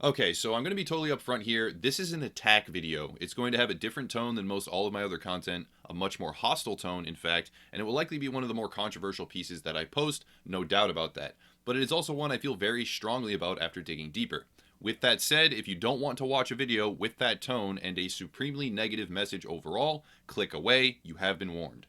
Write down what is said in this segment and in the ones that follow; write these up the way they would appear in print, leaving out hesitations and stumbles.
Okay, so I'm going to be totally upfront here. This is an attack video. It's going to have a different tone than most all of my other content, a much more hostile tone, in fact, and it will likely be one of the more controversial pieces that I post, no doubt about that. But it is also one I feel very strongly about after digging deeper. With that said, if you don't want to watch a video with that tone and a supremely negative message overall, click away. You have been warned.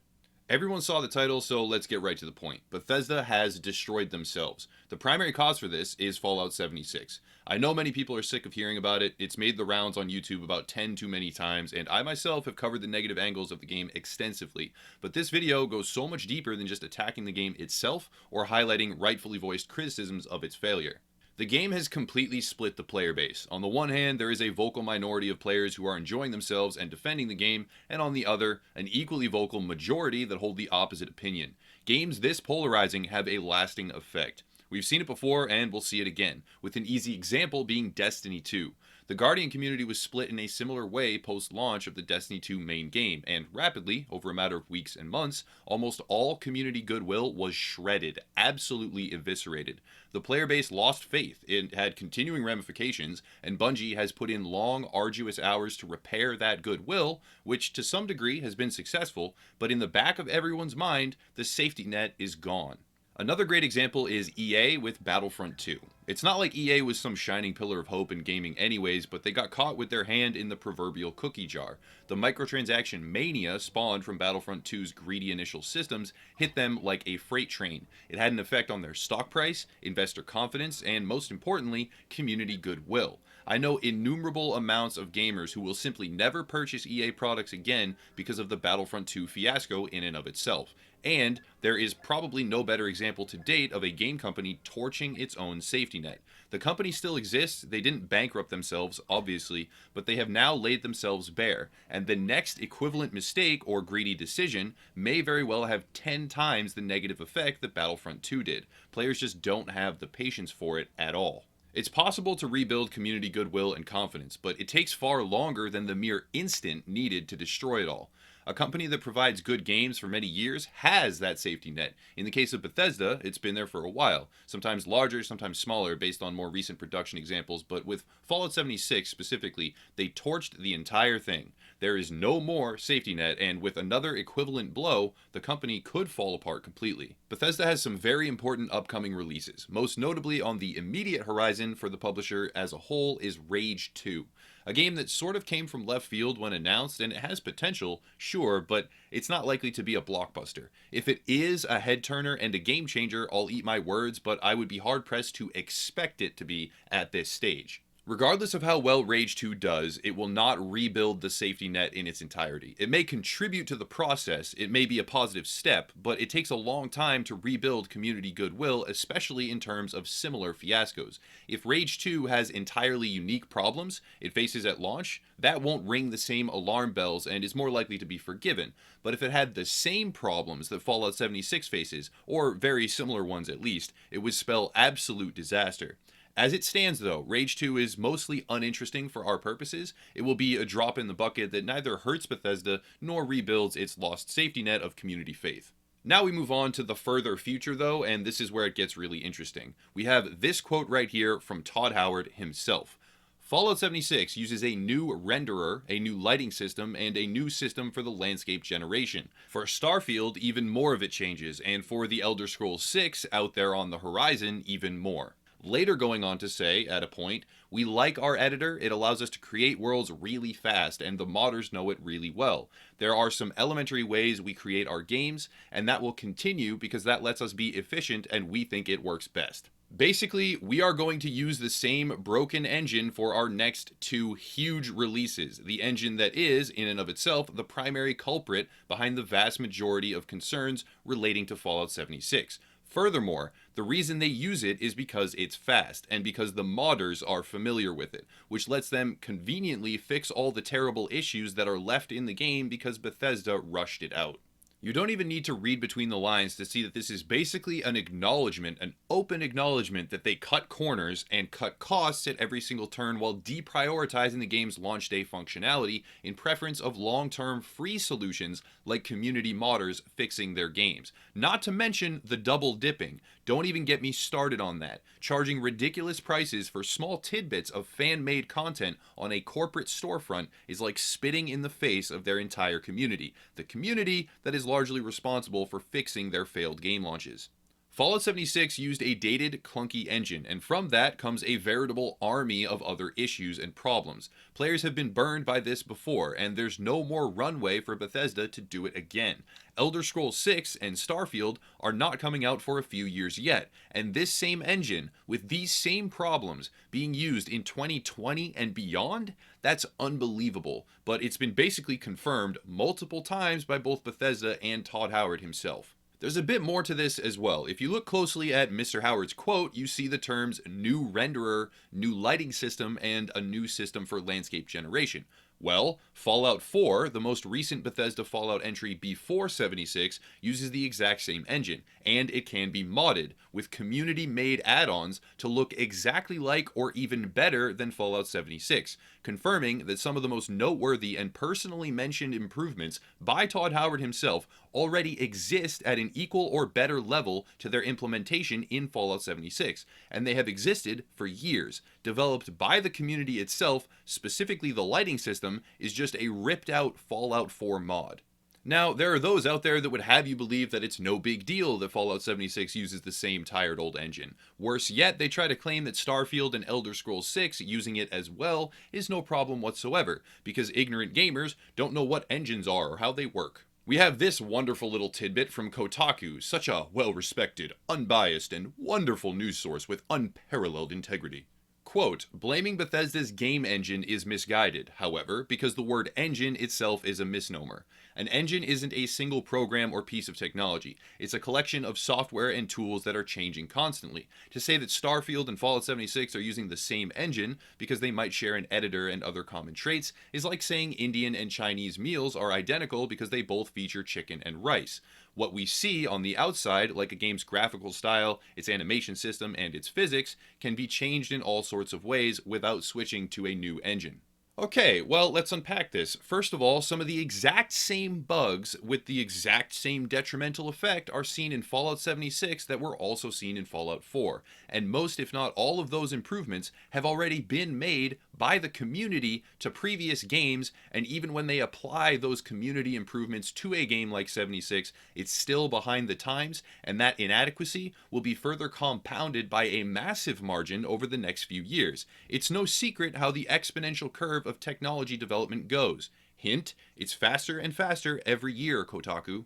Everyone saw the title, so let's get right to the point. Bethesda has destroyed themselves. The primary cause for this is Fallout 76. I know many people are sick of hearing about it. It's made the rounds on YouTube about 10 too many times, and I myself have covered the negative angles of the game extensively. But this video goes so much deeper than just attacking the game itself or highlighting rightfully voiced criticisms of its failure. The game has completely split the player base. On the one hand, there is a vocal minority of players who are enjoying themselves and defending the game, and on the other, an equally vocal majority that hold the opposite opinion. Games this polarizing have a lasting effect. We've seen it before, and we'll see it again, with an easy example being Destiny 2. The Guardian community was split in a similar way post-launch of the Destiny 2 main game, and rapidly, over a matter of weeks and months, almost all community goodwill was shredded, absolutely eviscerated. The player base lost faith, it had continuing ramifications, and Bungie has put in long, arduous hours to repair that goodwill, which to some degree has been successful, but in the back of everyone's mind, the safety net is gone. Another great example is EA with Battlefront 2. It's not like EA was some shining pillar of hope in gaming anyways, but they got caught with their hand in the proverbial cookie jar. The microtransaction mania spawned from Battlefront 2's greedy initial systems hit them like a freight train. It had an effect on their stock price, investor confidence, and most importantly, community goodwill. I know innumerable amounts of gamers who will simply never purchase EA products again because of the Battlefront 2 fiasco in and of itself. And there is probably no better example to date of a game company torching its own safety net. The company still exists, they didn't bankrupt themselves, obviously, but they have now laid themselves bare, and the next equivalent mistake or greedy decision may very well have 10 times the negative effect that Battlefront 2 did. Players just don't have the patience for it at all. It's possible to rebuild community goodwill and confidence, but it takes far longer than the mere instant needed to destroy it all. A company that provides good games for many years has that safety net. In the case of Bethesda, it's been there for a while, sometimes larger, sometimes smaller, based on more recent production examples, but with Fallout 76 specifically, they torched the entire thing. There is no more safety net, and with another equivalent blow, the company could fall apart completely. Bethesda has some very important upcoming releases. Most notably on the immediate horizon for the publisher as a whole is Rage 2. A game that sort of came from left field when announced, and it has potential, sure, but it's not likely to be a blockbuster. If it is a head turner and a game changer, I'll eat my words, but I would be hard pressed to expect it to be at this stage. Regardless of how well Rage 2 does, it will not rebuild the safety net in its entirety. It may contribute to the process, it may be a positive step, but it takes a long time to rebuild community goodwill, especially in terms of similar fiascos. If Rage 2 has entirely unique problems it faces at launch, that won't ring the same alarm bells and is more likely to be forgiven. But if it had the same problems that Fallout 76 faces, or very similar ones at least, it would spell absolute disaster. As it stands though, Rage 2 is mostly uninteresting for our purposes. It will be a drop in the bucket that neither hurts Bethesda nor rebuilds its lost safety net of community faith. Now we move on to the further future though, and this is where it gets really interesting. We have this quote right here from Todd Howard himself. Fallout 76 uses a new renderer, a new lighting system, and a new system for the landscape generation. For Starfield, even more of it changes, and for The Elder Scrolls 6 out there on the horizon, even more. Later going on to say, at a point, we like our editor, it allows us to create worlds really fast, and the modders know it really well. There are some elementary ways we create our games, and that will continue because that lets us be efficient and we think it works best. Basically, we are going to use the same broken engine for our next two huge releases, the engine that is, in and of itself, the primary culprit behind the vast majority of concerns relating to Fallout 76. Furthermore, the reason they use it is because it's fast, and because the modders are familiar with it, which lets them conveniently fix all the terrible issues that are left in the game because Bethesda rushed it out. You don't even need to read between the lines to see that this is basically an acknowledgement, an open acknowledgement that they cut corners and cut costs at every single turn while deprioritizing the game's launch day functionality in preference of long-term free solutions like community modders fixing their games. Not to mention the double dipping. Don't even get me started on that. Charging ridiculous prices for small tidbits of fan-made content on a corporate storefront is like spitting in the face of their entire community. The community that is largely responsible for fixing their failed game launches. Fallout 76 used a dated, clunky engine, and from that comes a veritable army of other issues and problems. Players have been burned by this before, and there's no more runway for Bethesda to do it again. Elder Scrolls 6 and Starfield are not coming out for a few years yet, and this same engine, with these same problems, being used in 2020 and beyond? That's unbelievable, but it's been basically confirmed multiple times by both Bethesda and Todd Howard himself. There's a bit more to this as well. If you look closely at Mr. Howard's quote, you see the terms new renderer, new lighting system, and a new system for landscape generation. Well, Fallout 4, the most recent Bethesda Fallout entry before 76, uses the exact same engine, and it can be modded with community-made add-ons to look exactly like or even better than Fallout 76, confirming that some of the most noteworthy and personally mentioned improvements by Todd Howard himself already exist at an equal or better level to their implementation in Fallout 76, and they have existed for years. Developed by the community itself, specifically the lighting system, is just a ripped out Fallout 4 mod. Now, there are those out there that would have you believe that it's no big deal that Fallout 76 uses the same tired old engine. Worse yet, they try to claim that Starfield and Elder Scrolls 6 using it as well is no problem whatsoever, because ignorant gamers don't know what engines are or how they work. We have this wonderful little tidbit from Kotaku, such a well-respected, unbiased, and wonderful news source with unparalleled integrity. Quote, blaming Bethesda's game engine is misguided, however, because the word engine itself is a misnomer. An engine isn't a single program or piece of technology. It's a collection of software and tools that are changing constantly. To say that Starfield and Fallout 76 are using the same engine because they might share an editor and other common traits is like saying Indian and Chinese meals are identical because they both feature chicken and rice. What we see on the outside, like a game's graphical style, its animation system, and its physics, can be changed in all sorts of ways without switching to a new engine. Okay, well, let's unpack this. First of all, some of the exact same bugs with the exact same detrimental effect are seen in Fallout 76 that were also seen in Fallout 4. And most, if not all of those improvements have already been made by the community to previous games, and even when they apply those community improvements to a game like 76, it's still behind the times, and that inadequacy will be further compounded by a massive margin over the next few years. It's no secret how the exponential curve of technology development goes. Hint, it's faster and faster every year, Kotaku.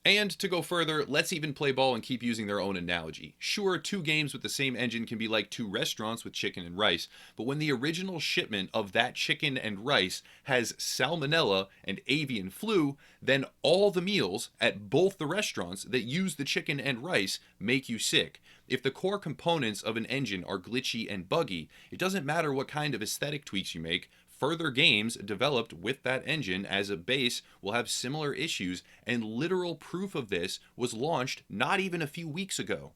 And to go further, let's even play ball and keep using their own analogy. Sure, two games with the same engine can be like two restaurants with chicken and rice, but when the original shipment of that chicken and rice has salmonella and avian flu, then all the meals at both the restaurants that use the chicken and rice make you sick. If the core components of an engine are glitchy and buggy, it doesn't matter what kind of aesthetic tweaks you make. Further games developed with that engine as a base will have similar issues, and literal proof of this was launched not even a few weeks ago.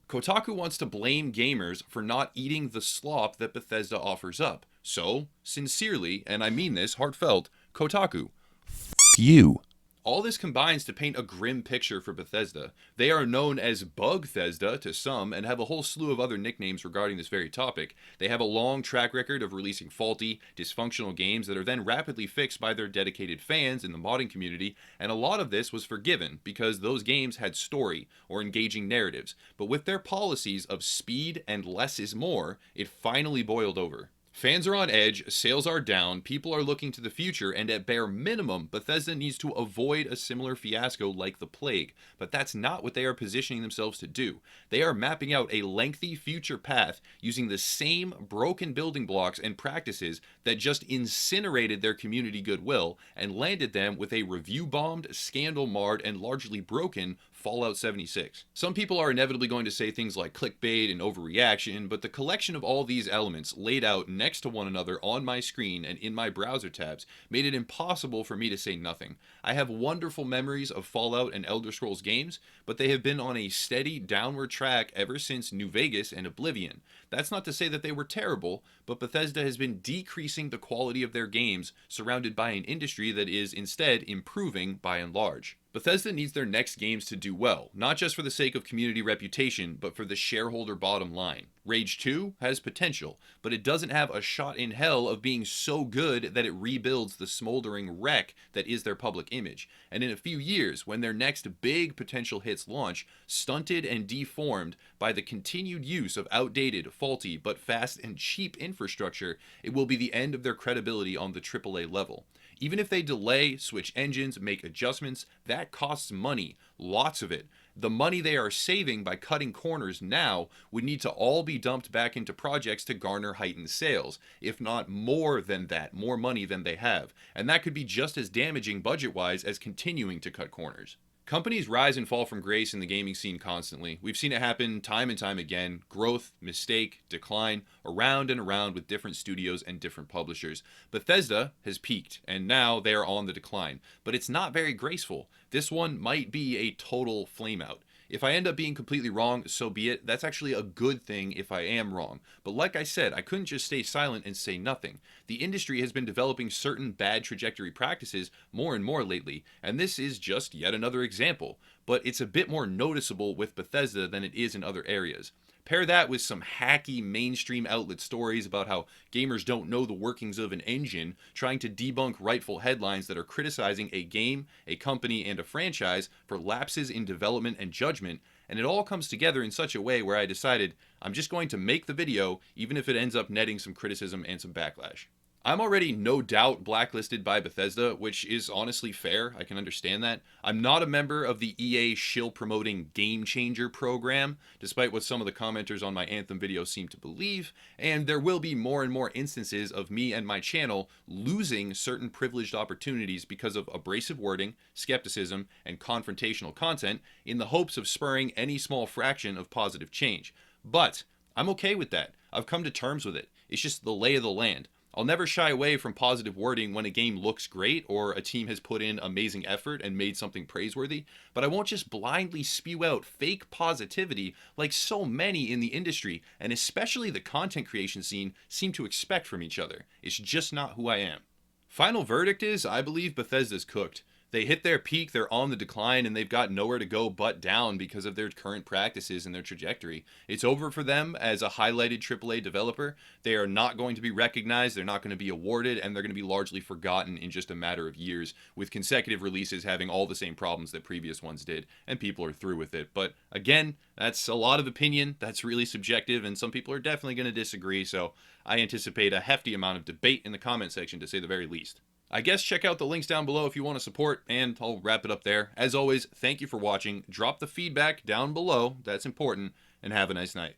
Kotaku wants to blame gamers for not eating the slop that Bethesda offers up. So, sincerely, and I mean this heartfelt, Kotaku, f*** you. All this combines to paint a grim picture for Bethesda. They are known as Bugthesda to some and have a whole slew of other nicknames regarding this very topic. They have a long track record of releasing faulty, dysfunctional games that are then rapidly fixed by their dedicated fans in the modding community, and a lot of this was forgiven because those games had story or engaging narratives. But with their policies of speed and less is more, it finally boiled over. Fans are on edge, sales are down, people are looking to the future, and at bare minimum, Bethesda needs to avoid a similar fiasco like the plague. But that's not what they are positioning themselves to do. They are mapping out a lengthy future path using the same broken building blocks and practices that just incinerated their community goodwill and landed them with a review-bombed, scandal-marred, and largely broken Fallout 76. Some people are inevitably going to say things like clickbait and overreaction, but the collection of all these elements laid out next to one another on my screen and in my browser tabs made it impossible for me to say nothing. I have wonderful memories of Fallout and Elder Scrolls games, but they have been on a steady downward track ever since New Vegas and Oblivion. That's not to say that they were terrible, but Bethesda has been decreasing the quality of their games, surrounded by an industry that is instead improving by and large. Bethesda needs their next games to do well, not just for the sake of community reputation, but for the shareholder bottom line. Rage 2 has potential, but it doesn't have a shot in hell of being so good that it rebuilds the smoldering wreck that is their public image. And in a few years, when their next big potential hits launch, stunted and deformed by the continued use of outdated, faulty, but fast and cheap infrastructure, it will be the end of their credibility on the AAA level. Even if they delay, switch engines, make adjustments, that costs money, lots of it. The money they are saving by cutting corners now would need to all be dumped back into projects to garner heightened sales, if not more than that, more money than they have. And that could be just as damaging budget-wise as continuing to cut corners. Companies rise and fall from grace in the gaming scene constantly. We've seen it happen time and time again. Growth, mistake, decline, around and around with different studios and different publishers. Bethesda has peaked, and now they are on the decline. But it's not very graceful. This one might be a total flameout. If I end up being completely wrong, so be it. That's actually a good thing if I am wrong. But like I said, I couldn't just stay silent and say nothing. The industry has been developing certain bad trajectory practices more and more lately, and this is just yet another example. But it's a bit more noticeable with Bethesda than it is in other areas. Pair that with some hacky mainstream outlet stories about how gamers don't know the workings of an engine, trying to debunk rightful headlines that are criticizing a game, a company, and a franchise for lapses in development and judgment, and it all comes together in such a way where I decided I'm just going to make the video even if it ends up netting some criticism and some backlash. I'm already no doubt blacklisted by Bethesda, which is honestly fair. I can understand that. I'm not a member of the EA shill promoting Game Changer program, despite what some of the commenters on my Anthem video seem to believe, and there will be more and more instances of me and my channel losing certain privileged opportunities because of abrasive wording, skepticism, and confrontational content in the hopes of spurring any small fraction of positive change. But I'm okay with that. I've come to terms with it. It's just the lay of the land. I'll never shy away from positive wording when a game looks great or a team has put in amazing effort and made something praiseworthy, but I won't just blindly spew out fake positivity like so many in the industry, and especially the content creation scene, seem to expect from each other. It's just not who I am. Final verdict is, I believe Bethesda's cooked. They hit their peak, they're on the decline, and they've got nowhere to go but down because of their current practices and their trajectory. It's over for them as a highlighted AAA developer. They are not going to be recognized, they're not going to be awarded, and they're going to be largely forgotten in just a matter of years, with consecutive releases having all the same problems that previous ones did, and people are through with it. But again, that's a lot of opinion, that's really subjective, and some people are definitely going to disagree, so I anticipate a hefty amount of debate in the comment section, to say the very least. I guess check out the links down below if you want to support, and I'll wrap it up there. As always, thank you for watching. Drop the feedback down below, that's important, and have a nice night.